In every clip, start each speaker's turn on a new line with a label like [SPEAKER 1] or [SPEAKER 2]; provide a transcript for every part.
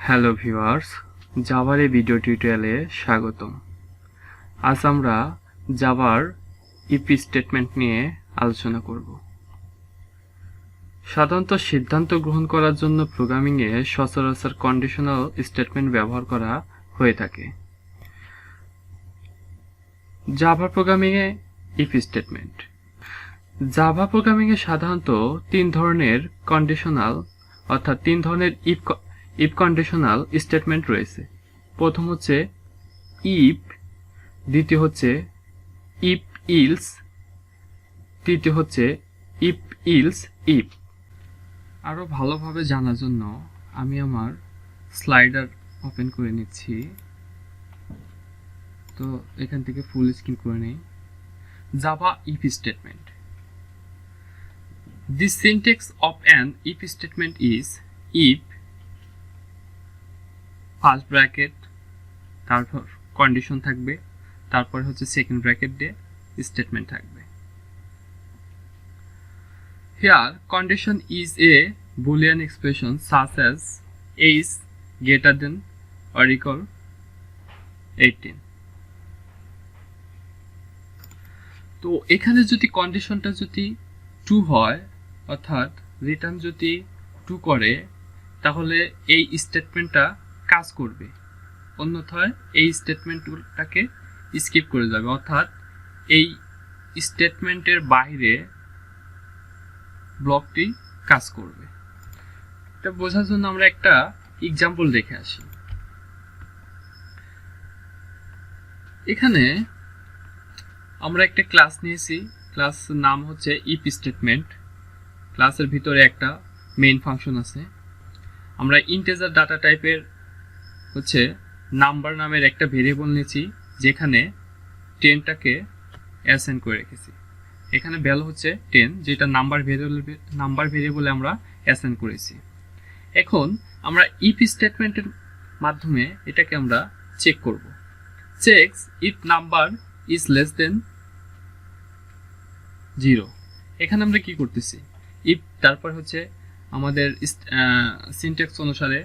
[SPEAKER 1] Hello viewers, জাভার এই video টিউটোরিয়ালে স্বাগতম। আজ আমরা জাভার ইফ স্টেটমেন্ট নিয়ে আলোচনা করব। সাধারণত সিদ্ধান্ত গ্রহণ করার জন্য প্রোগ্রামিংয়ে সচরাচর কন্ডিশনাল স্টেটমেন্ট ব্যবহার করা হয়ে থাকে। জাভা প্রোগ্রামিংয়ে ইফ স্টেটমেন্ট। জাভা প্রোগ্রামিংয়ে সাধারণত তিন ধরনের কন্ডিশনাল অর্থাৎ তিন ধরনের ইফ কন্ডিশনাল স্টেটমেন্ট রয়েছে। প্রথম হচ্ছে ইফ, দ্বিতীয় হচ্ছে ইফ ইলস, তৃতীয় হচ্ছে ইফ ইলস ইফ। আরও ভালোভাবে জানার জন্য আমি আমার স্লাইডার ওপেন করে নিচ্ছি। তো এখান থেকে ফুল স্ক্রিন করে নেই। Java if statement. The syntax of an if statement is if first bracket, তারপর কন্ডিশন থাকবে, তারপর হচ্ছে সেকেন্ড ব্র্যাকেট দিয়ে স্টেটমেন্ট থাকবে। Here condition is a boolean expression such as age greater than or equal 18. তো এখানে যদি কন্ডিশনটা যদি ট্রু হয় অর্থাৎ রিটার্ন যদি ট্রু করে তাহলে এই স্টেটমেন্টটা কাজ করবে, অন্যথায় এই স্টেটমেন্টটাকে স্কিপ করে যাবে, অর্থাৎ এই স্টেটমেন্টের বাইরে ব্লকটি কাজ করবে। এটা বোঝার জন্য আমরা একটা এক্সাম্পল দেখে আসি। এখানে আমরা একটা ক্লাস নিয়েছি, ক্লাস নাম হচ্ছে ইফ স্টেটমেন্ট। ক্লাসের ভিতরে একটা মেইন ফাংশন আছে। আমরা ইন্টিজার ডাটা টাইপের হচ্ছে নাম্বার নামের একটা ভেরিয়েবল নিয়েছি, যেখানে 10টাকে অ্যাসাইন করে রেখেছি। এখানে ভ্যালু হচ্ছে 10, যেটা নাম্বার ভেরিয়েবলে আমরা অ্যাসাইন করেছি। এখন আমরা ইফ স্টেটমেন্টের মাধ্যমে এটাকে আমরা চেক করব। Checks if number is less than 0। এখানে আমরা কি করতেছি, ইফ তারপর হচ্ছে আমাদের সিনট্যাক্স অনুসারে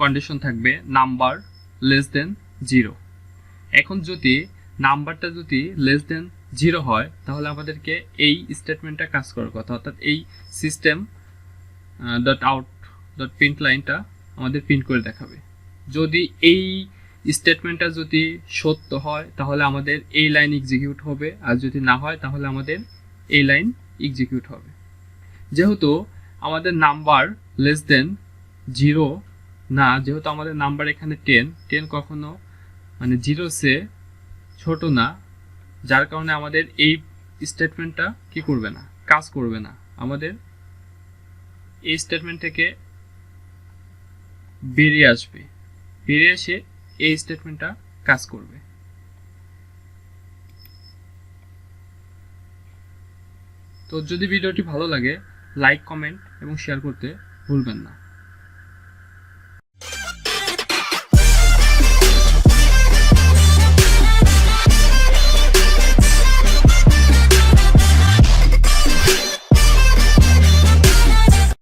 [SPEAKER 1] কন্ডিশন থাকবে নাম্বার লেস দেন 0। এখন যদি নাম্বারটা যদি লেস দেন 0 হয় তাহলে আমাদেরকে এই স্টেটমেন্টটা কাজ করার কথা, অর্থাৎ এই system dot out dot print লাইনটা আমাদের প্রিন্ট করে দেখাবে। যদি এই স্টেটমেন্টটা যদি সত্য হয় তাহলে আমাদের এই লাইন এক্সিকিউট হবে, আর যদি না হয় তাহলে আমাদের এই লাইন এক্সিকিউট হবে। যেহেতু আমাদের নাম্বার লেস দেন 0 না, যেহেতু আমাদের নাম্বার এখানে 10 কখনো মানে 0 সে ছোট না, যার কারণে আমাদের এই স্টেটমেন্টটা কি করবে না, কাজ করবে না। আমাদের এই স্টেটমেন্ট থেকে বেরিয়ে আসবে, বেরিয়ে এসে এই স্টেটমেন্টটা কাজ করবে। তো যদি ভিডিওটি ভালো লাগে লাইক, কমেন্ট এবং শেয়ার করতে ভুলবেন না।